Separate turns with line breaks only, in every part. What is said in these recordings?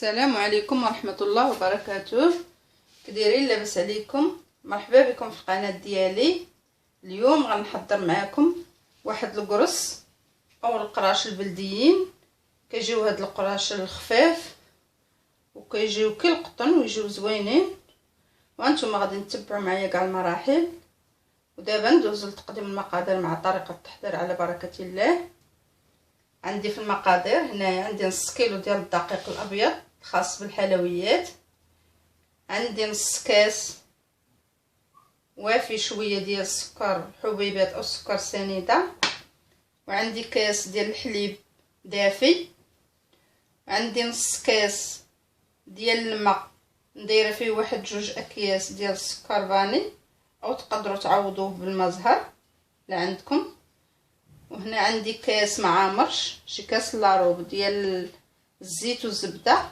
السلام عليكم ورحمة الله وبركاته. كديرين؟ لاباس عليكم؟ مرحبا بكم في القناة ديالي. اليوم غنحضر معاكم واحد القرص او القراش البلديين. كيجيو هاد القراش الخفاف وكيجيو كي القطن ويجيو زوينين، وانتم غادي تتبعوا معايا كاع المراحل. ودابا ندوزو لتقديم المقادير مع طريقة التحضير على بركة الله. عندي في المقادير هنايا عندي نص كيلو ديال الدقيق الابيض الخاص بالحلويات، عندي نص كاس وافي شويه ديال السكر حبيبات او سكر سنيده، وعندي كاس ديال الحليب دافي، عندي نص كاس ديال الماء ندير فيه واحد 2 اكياس ديال السكر فاني او تقدروا تعوضوه بالماء زهر اللي عندكم. وهنا عندي كاس معامرش، شي كاس لاروب ديال الزيت والزبده،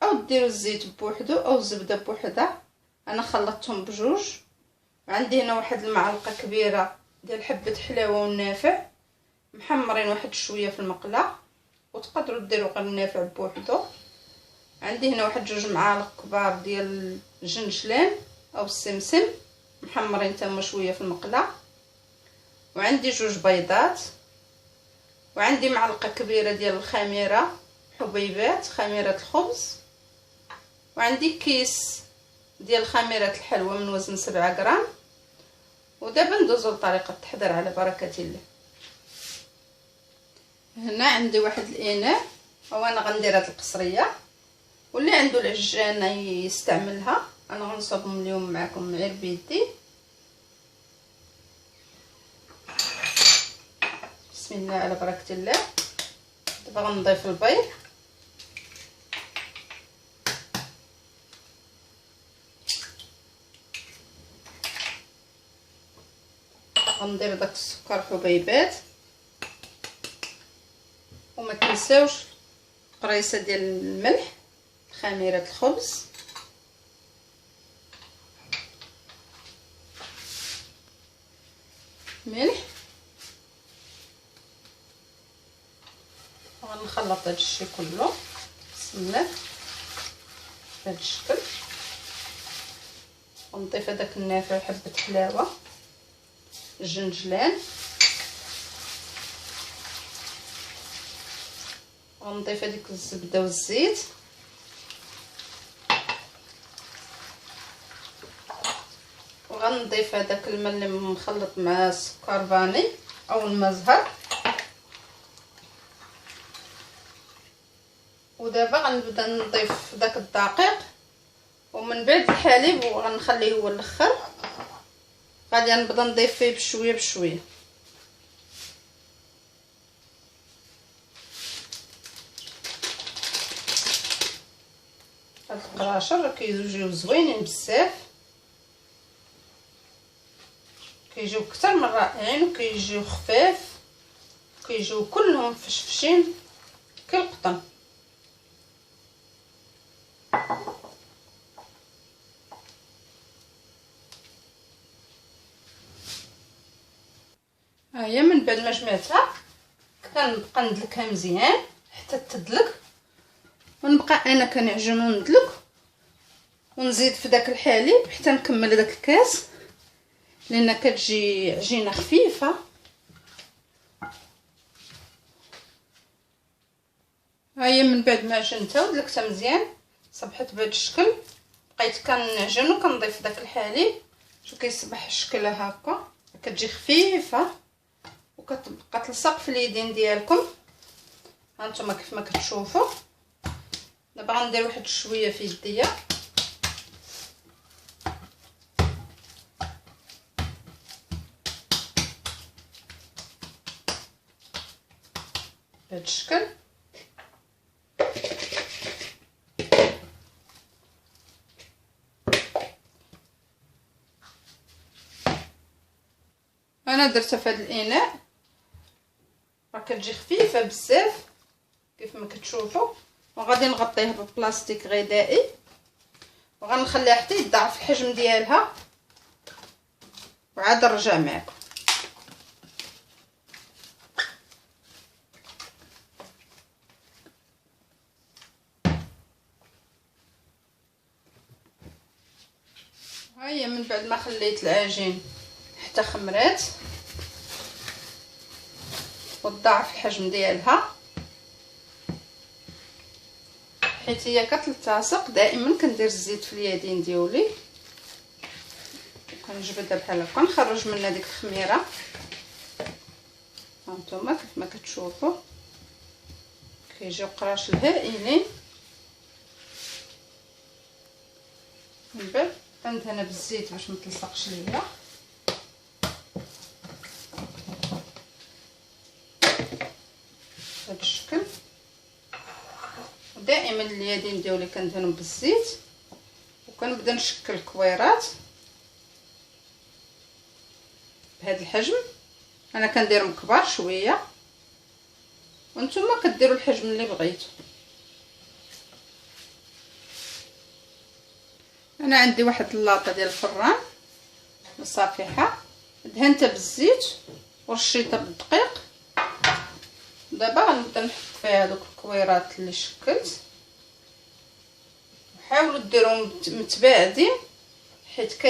او ديروا الزيت بوحدو او الزبده بوحدها، انا خلطتهم بجوج. وعندي هنا واحد المعلقه كبيره ديال حبه حلاوه والنافع محمرين واحد شويه في المقله، وتقدروا ديروا غير النافع بوحدو. عندي هنا واحد 2 معالق كبار ديال الجنجلان او السمسم محمرين تما شويه في المقله، وعندي 2 بيضات، وعندي معلقه كبيره ديال الخميره حبيبات خميره الخبز، وعندي كيس ديال خميره الحلوى من وزن 7 غرام. ودابا ندوزو لطريقه التحضير على بركه الله. هنا عندي واحد الاناء وانا غندير هاد القصريه، واللي عنده العجانه يستعملها. انا غنصبهم اليوم معكم غير بيدي. بسم الله على بركه الله. دابا غنضيف البيض، غندير داك السكر حبيبات، وما تنساوش قريصه ديال الملح خميره الخبز، ملح. غنخلط هذا الشيء كله بسم الله بهذا الشكل، ونضيف هذاك النافع حبه حلاوه الجنجلان، ونضيف هذيك الزبده والزيت، وغنضيف هذاك الماء اللي مخلط مع السكر فاني او الماء زهر. ودابا غنبدا نضيف داك الدقيق، ومن بعد الحليب وغنخليه هو الاخر. غادي نبدا نضيف فيه بشويه بشويه. هاد القراشر راه كيجيو زوينين بزاف، كيجيو اكثر من رائعين، وكيجيو خفاف، كيجيو كلهم فشفشين كالقطن. ها هي من بعد ما جمعتها كنبقى ندلكها مزيان حتى تدلك، ونبقى انا كنعجن وندلك ونزيد في داك الحليب حتى نكمل داك الكاس، لان كتجي عجينه خفيفه. ها هي من بعد ما عجنتها ودلكتها مزيان صبحت بهذا الشكل. بقيت كنعجن وكنضيف داك الحليب، شوف كيصبح شكلها هكا، كتجي خفيفه وكتبقى تلصق في اليدين ديالكم. هانتوما كيف ما كتشوفوا. دابا غندير واحد شويه في يديا بهذا الشكل. انا درتها في هذا الاناء، راه كتجي خفيفه بزاف كيف ما كتشوفوا. وغادي نغطيه ببلاستيك غذائي وغنخليها حتى يضاعف الحجم ديالها، وعاد نرجع معكم. هيا من بعد ما خليت العجين حتى خمرات وتضاعف الحجم ديالها، حيت هي كتلتصق. دائما كندير الزيت في اليدين ديالي وكنجبدها بحال هكا، نخرج منها ديك الخميره. هانتوما كيف ما كتشوفوا كيجيو قراش الهائلين. من بعد كندهنها بالزيت باش ما تلصقش ليا. بهذا الشكل. دائما اليدين ديالي كندهنهم بالزيت وكنبدا نشكل كويرات بهذا الحجم. انا كنديرهم كبار شويه وانتم كديروا الحجم اللي بغيتو. انا عندي واحد اللاطه ديال الفران مصافحه، دهنتها بالزيت ورشيتها بالدقيق. دابا غنبدا نحط فيها هذوك الكويرات اللي شكلت. حاولوا ديروهم متباعدين حيت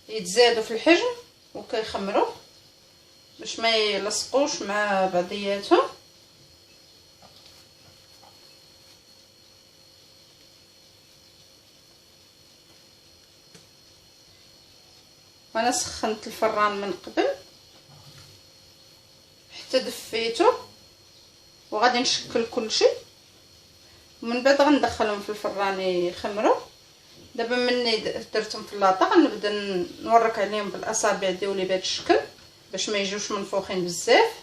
يتزادوا في الحجم وكيخمروا باش ما يلصقوش مع بعضياتهم. وانا سخنت الفران من قبل حتى دفيته وغادي نشكل كلشي ومن بعد غندخلهم في الفران يخمروا. دابا مني درتهم في اللاطه غنبدا نورك عليهم بالاصابع ديالي بهذا الشكل باش ما يجيوش منفوخين بزاف،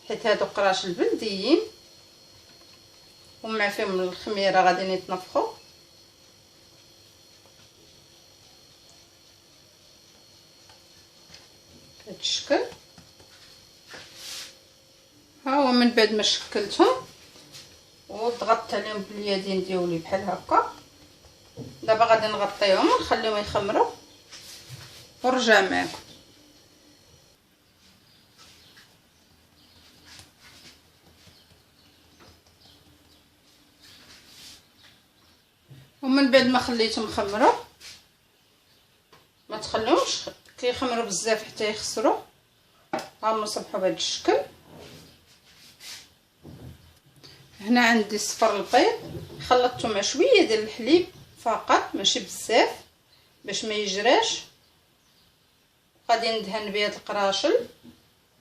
حيت هادو قراش البلديين ومع فيهم الخميره غادي يتنفخوا. بهذا الشكل. ها هو من بعد ما شكلتهم وضغطت عليهم باليدين ديالي بحال هكا. دابا غادي نغطيهم ونخليهم يخمروا ونرجع معكم. ومن بعد ما خليتهم خمروا ما تخلوهمش كيخمروا بزاف حتى يخسروا. هاهم صبحوا بهذا الشكل. هنا عندي صفر البيض خلطته مع شويه ديال الحليب فقط ماشي بزاف باش ما يجراش. غادي ندهن بهاد القراشل،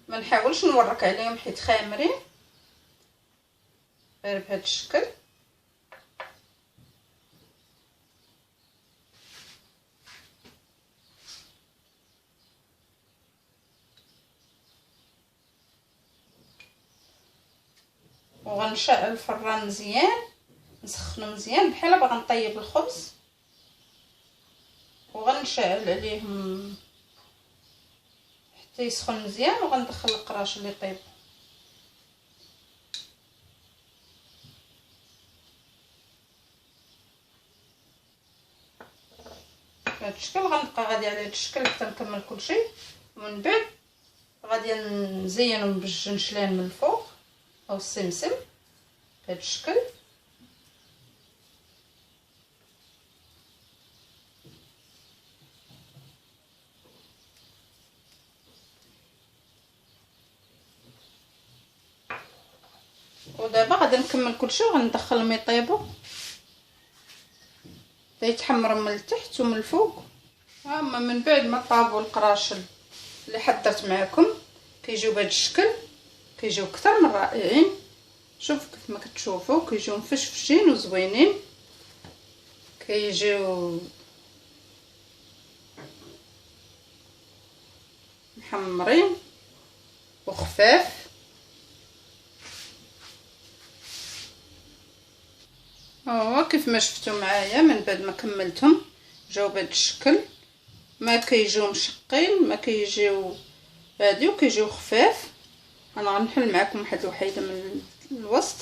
ما نحاولش نورك عليهم حيت خامرين، غير بهذا الشكل. وغنشعل الفران مزيان، نسخنو مزيان بحال باغا نطيب الخبز، وغنشعل عليهم حتى يسخن مزيان وغندخل القراش اللي طيب. بهذا الشكل غنبقى غادي على هذا الشكل حتى نكمل كلشي. ومن بعد غادي نزينهم بالجنشلان من الفوق او السمسم بهذا الشكل. ودابا غادي نكمل كلشي وغندخلهم يطيبوا حتى يتحمروا من التحت ومن الفوق. اما من بعد ما طابوا القراشل اللي حضرت معكم كيجيو بهذا الشكل، كيجيو اكثر من رائعين. شوف كيف ما كتشوفوا كيجيو مفشفشين وزوينين، كيجيو محمرين وخفاف. هو كيف ما شفتوا معايا من بعد ما كملتهم جاو بهذا الشكل، ما كيجيو مشقين ما كيجيو هادي وكيجيو خفاف. انا غنحل معكم واحد الوحيده من الوسط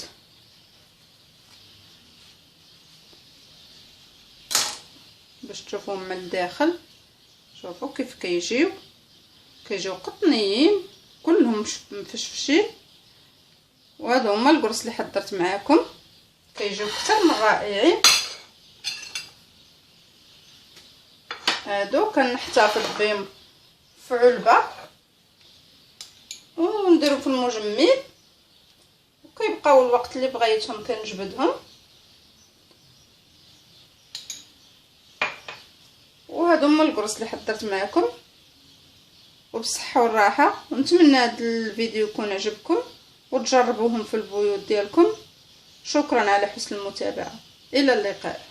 باش تشوفوا من الداخل. شوفوا كيف كيجيو قطنيين كلهم مفشفشين. وهذا هما القرص اللي حضرت معكم، كيجيو اكثر من رائعين. هادو كنحتفظ بهم في علبه ونديرهم في المجمد، وكيبقاو الوقت اللي بغيتهم كنجبدهم. وهادو هما القرص اللي حضرت معكم، وبالصحه والراحه. ونتمنى هذا الفيديو يكون عجبكم وتجربوهم في البيوت ديالكم. شكرا على حسن المتابعه، الى اللقاء.